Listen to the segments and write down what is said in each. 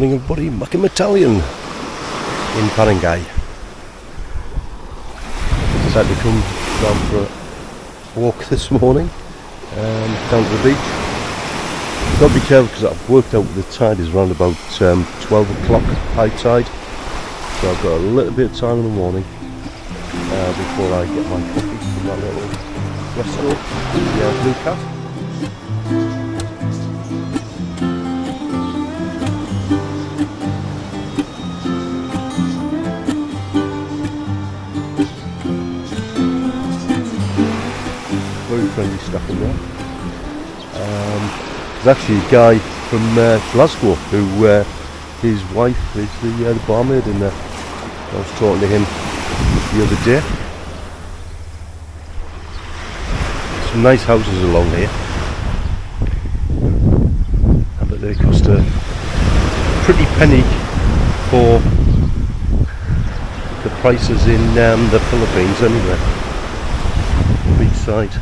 morning everybody, MackemItalian in Paringao. Decided to come down for a walk this morning, down to the beach. Got to be careful because I've worked out the tide is around about 12 o'clock high tide, so I've got a little bit of time in the morning before I get my coffee from that little restaurant, the Blue Cat. Very friendly stuff in there. There's actually a guy from Glasgow who his wife is the barmaid in there. I was talking to him the other day. Some nice houses along here. I bet they cost a pretty penny for the prices in the Philippines anyway. Beachside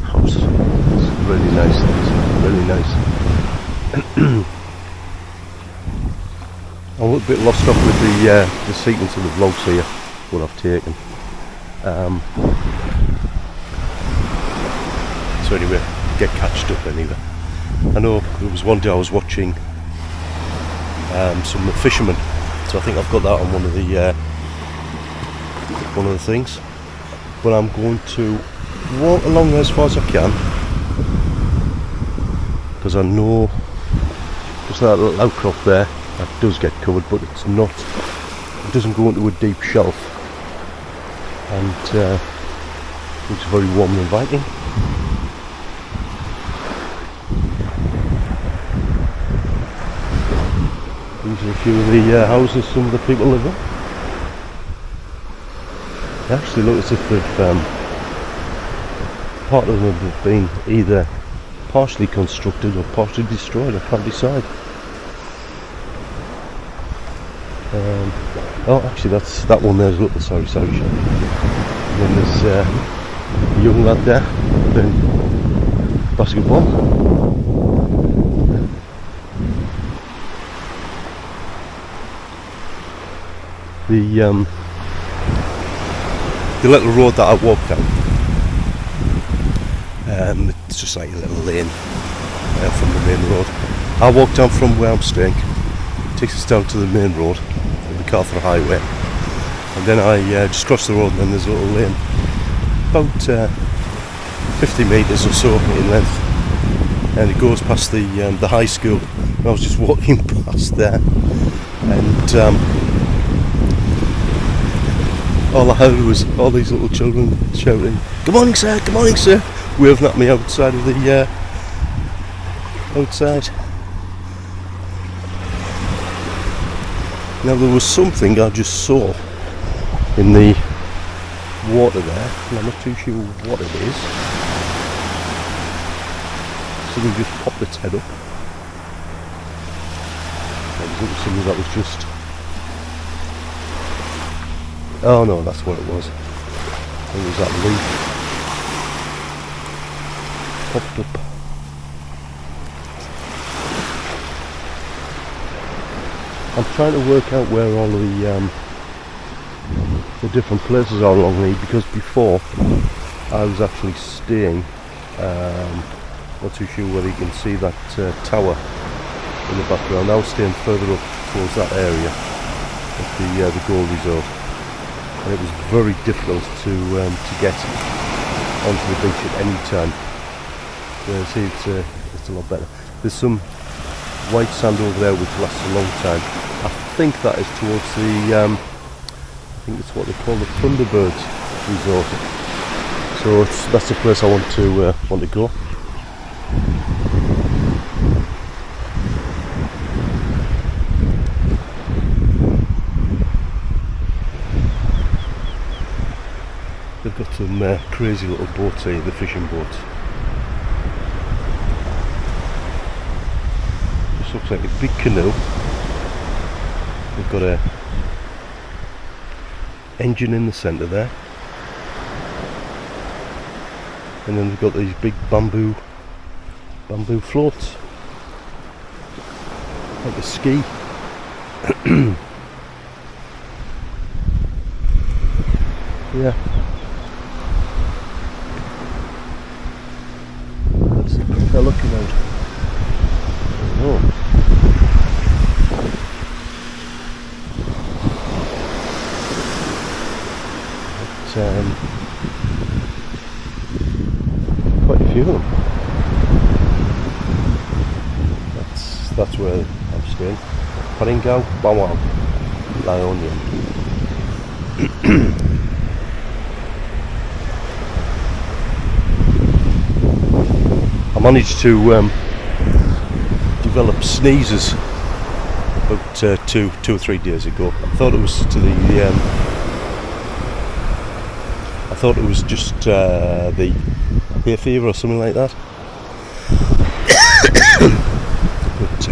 house. It's really nice. Really nice. I'm a little bit lost off with the sequence of the vlogs here, what I've taken. So anyway, get catched up anyway. I know there was one day I was watching some fishermen, so I think I've got that on one of the things. But I'm going to walk along there as far as I can, because I know just that little outcrop there that does get covered, but it doesn't go into a deep shelf, and looks very warm and inviting. These are a few of the houses some of the people live in. They actually look as if they've part of them have been either partially constructed or partially destroyed. I can't decide. Oh, actually, that's that one there's. Look, sorry. And then there's a young lad there playing basketball. The little road that I walked down, it's just like a little lane from the main road. I walk down from where I'm staying, it takes us down to the main road, the MacArthur Highway, and then I just cross the road, and then there's a little lane, about 50 metres or so in length, and it goes past the high school. And I was just walking past there, and all I heard was all these little children shouting, "Good morning, sir! Good morning, sir!" waving at me outside of the outside. Now there was something I just saw in the water there, and I'm not too sure what it is. Something just popped its head up. It was something that was just... Oh no, that's what it was. It was that leaf popped up. I'm trying to work out where all the different places are along here, because before I was actually staying, not too sure whether you can see that tower in the background. I was staying further up towards that area at the Gold Resort. And it was very difficult to get onto the beach at any time. Whereas here it's a lot better. There's some white sand over there which lasts a long time. I think that is towards the I think it's what they call the Thunderbirds Resort. So that's the place I want to go. They've got some crazy little boats here, the fishing boats. This looks like a big canoe. They've got a engine in the centre there. And then they've got these big bamboo floats. like a ski. Yeah. That's the they're looking out. Oh. But, quite a few of them. That's where I'm staying. Paringao La Union. I managed to develop sneezes about two or 3 days ago. I thought it was just the hay fever or something like that. But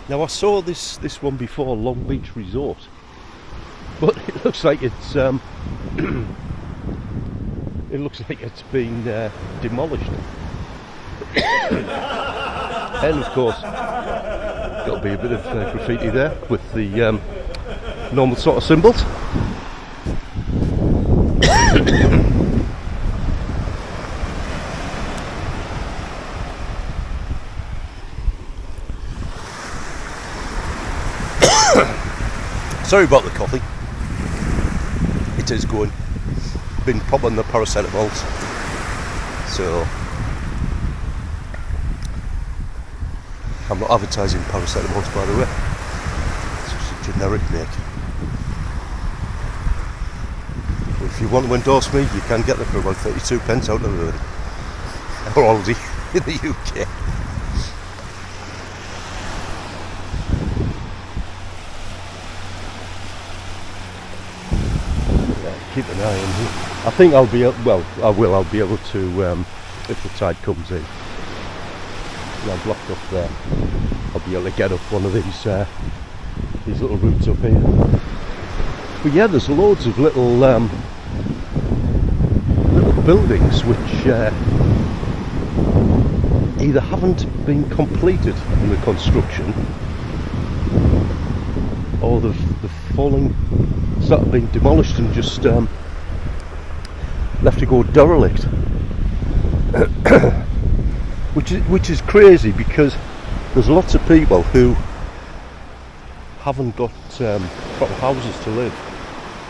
now I saw this one before, Long Beach Resort, but it looks like it's been demolished. And of course, got to be a bit of graffiti there with the normal sort of symbols. Sorry about the coffee. It is going. Been popping the paracetamols. So I'm not advertising paracetamols, by the way. It's just a generic make. If you want to endorse me, you can get them for about 32 pence out of the Aldi in the UK. Keep an eye on here. I think I'll be able to, if the tide comes in, and I'm blocked up there, I'll be able to get up one of these little routes up here. But yeah, there's loads of little buildings which either haven't been completed in the construction, or they've fallen, sort of been demolished and just left to go derelict. which is crazy, because there's lots of people who haven't got proper houses to live.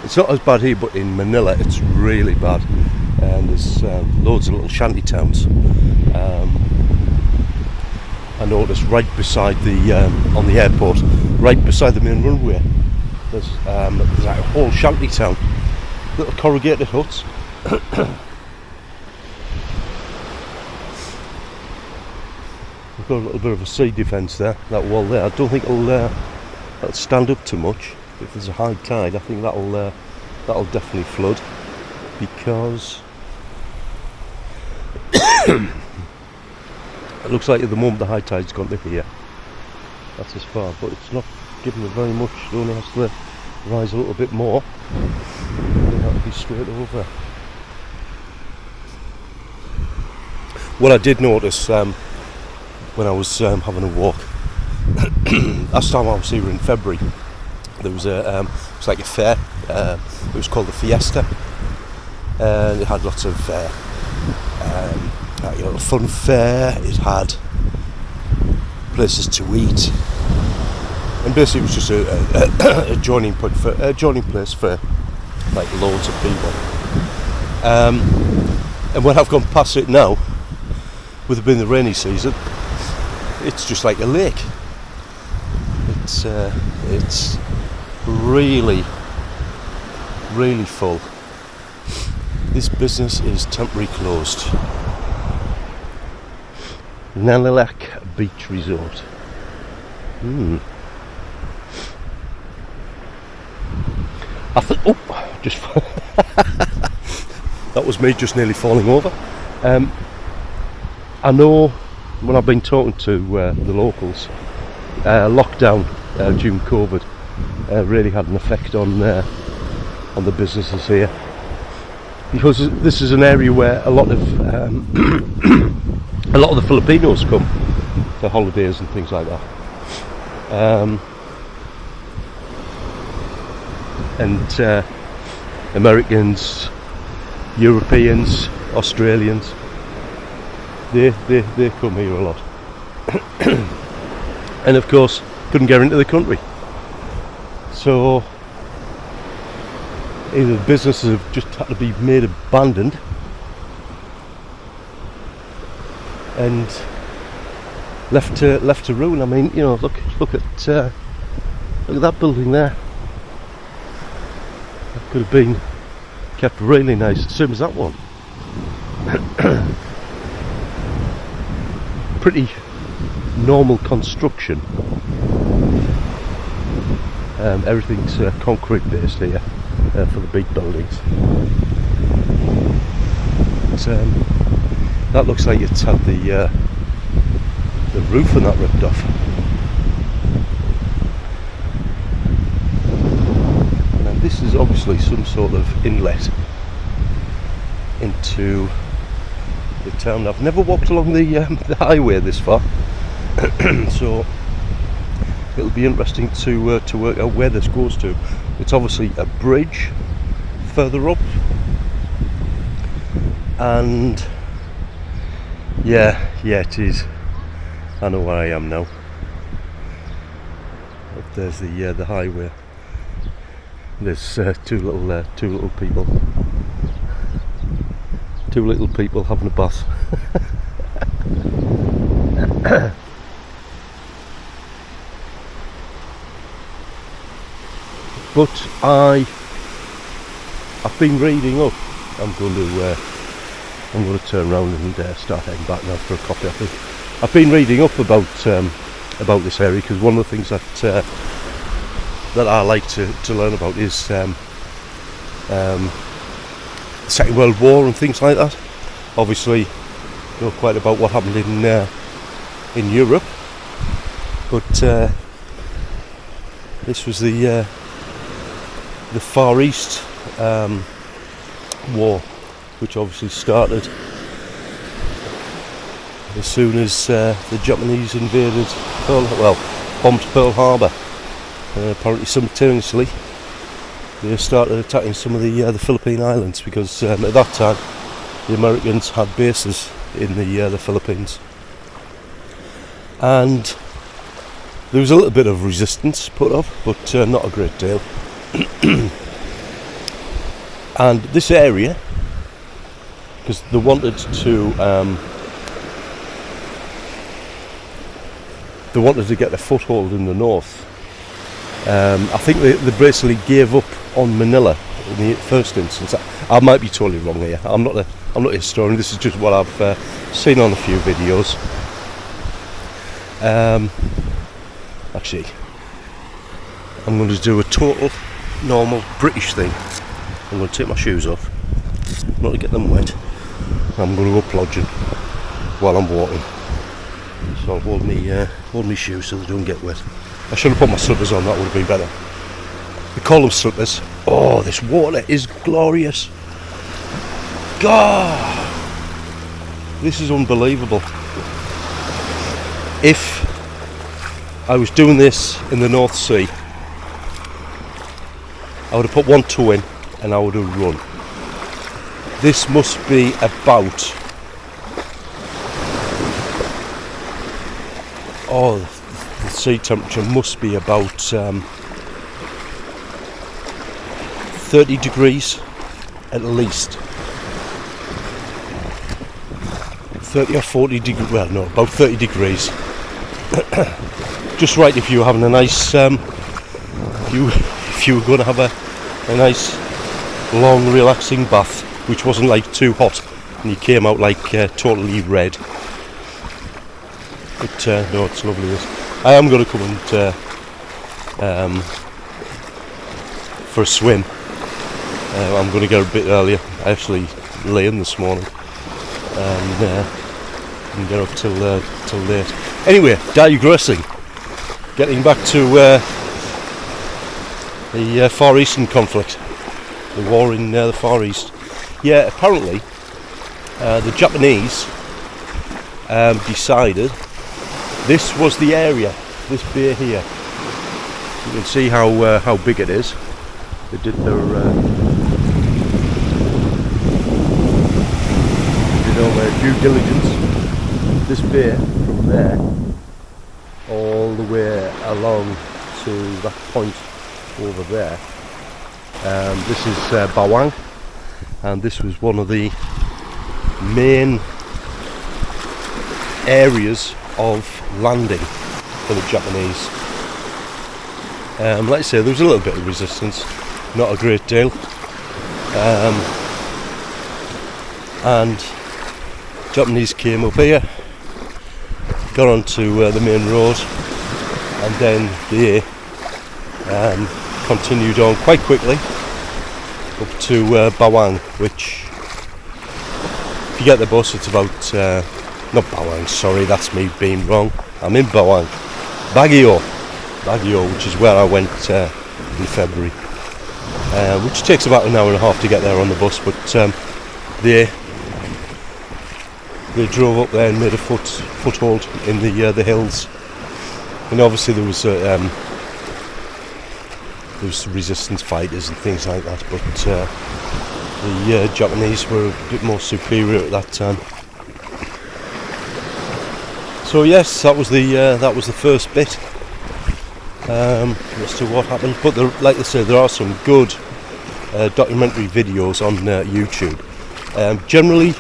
It's not as bad here, but in Manila it's really bad, and there's loads of little shanty towns. I noticed right beside on the airport, right beside the main runway, there's like a whole shanty town, little corrugated huts. We've got a little bit of a sea defence there, that wall there. I don't think that'll stand up too much. If there's a high tide, I think that'll definitely flood, because it looks like at the moment the high tide's gone to here. That's as far, but it's not giving it very much. It only has to rise a little bit more, and then that'll be straight over. What I did notice when I was having a walk last time I was here in February, there was it was like a fair. It was called the Fiesta, and it had lots of fun fair. It had places to eat, and basically it was just a joining place for like loads of people. And when I've gone past it now, with it being the rainy season, it's just like a lake. It's really full. This business is temporarily closed. Derelict Beach Resort. I think. Just that was me just nearly falling over. I know when I've been talking to the locals, lockdown during COVID really had an effect on the businesses here, because this is an area where a lot of a lot of the Filipinos come for holidays and things like that. And Americans, Europeans, Australians, they come here a lot. And of course couldn't get into the country, so either the businesses have just had to be made abandoned, and left to ruin. I mean, you know, look at that building there. That could have been kept really nice, same as that one. Pretty normal construction. Everything's concrete based here for the big buildings. That looks like it's had the roof and that ripped off. And this is obviously some sort of inlet into the town. I've never walked along the highway this far, so it'll be interesting to work out where this goes to. It's obviously a bridge further up, and yeah, it is. I know where I am now. But there's the highway. There's two little people. Two little people having a bath. But I've been reading up. I'm going to turn around and start heading back now for a coffee. I think I've been reading up about this area, because one of the things that I like to learn about is Second World War and things like that. Obviously, you know quite about what happened in Europe, but this was the Far East war, which obviously started as soon as the Japanese invaded bombed Pearl Harbor. Apparently simultaneously they started attacking some of the Philippine Islands, because at that time the Americans had bases in the Philippines, and there was a little bit of resistance put up, but not a great deal. And this area, because they wanted to get a foothold in the north. I think they basically gave up on Manila in the first instance. I might be totally wrong here. I'm not a historian. This is just what I've seen on a few videos. Actually, I'm going to do a total normal British thing. I'm going to take my shoes off, not to get them wet. I'm going to go plodging while I'm walking. So I'll hold me shoes so they don't get wet. I should have put my slippers on, that would have been better. They call them slippers. Oh, this water is glorious. God, this is unbelievable. If I was doing this in the North Sea, I would have put one toe in and I would have run. This must be about, the sea temperature must be about 30 degrees at least. 30 or 40 degrees, well no, about 30 degrees. Just right if you were having a nice, if you were going to have a nice long relaxing bath, which wasn't like too hot and you came out like totally red. But no, it's lovely. I am going to come and for a swim. I'm going to go a bit earlier. I actually lay in this morning and get up till late. Anyway, digressing. Getting back to the Far Eastern conflict, the war in the Far East. yeah, apparently the Japanese decided this was the area, this bay here. You can see how big it is. They did their due diligence. This bay from there all the way along to that point over there. This is Bawang, and this was one of the main areas of landing for the Japanese. Like I say, there was a little bit of resistance, not a great deal, and Japanese came up here, got onto the main road, and then they continued on quite quickly up to Bawang, which, if you get the bus, it's about not Bawang, sorry, that's me being wrong. I'm in Bawang, Baguio, which is where I went in February, which takes about an hour and a half to get there on the bus, but they drove up there and made a foothold in the hills, and obviously there was resistance fighters and things like that, but the Japanese were a bit more superior at that time. So yes, that was the first bit as to what happened. But like I said, there are some good documentary videos on YouTube. Generally,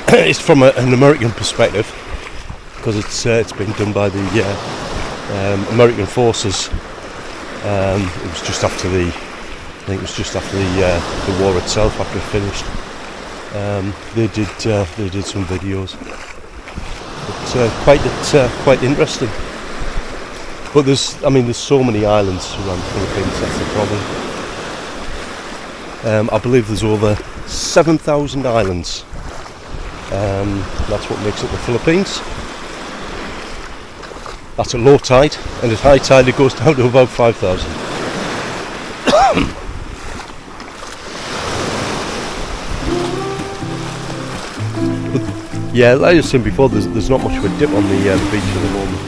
it's from an American perspective, because it's been done by the American forces. It was just after the war itself, after it finished. They did some videos. It's quite interesting. But there's so many islands around the Philippines. That's the problem. I believe there's over 7,000 islands. That's what makes up the Philippines. That's at low tide, and at high tide it goes down to about 5,000. Yeah, like I was saying before, there's not much of a dip on the beach at the moment.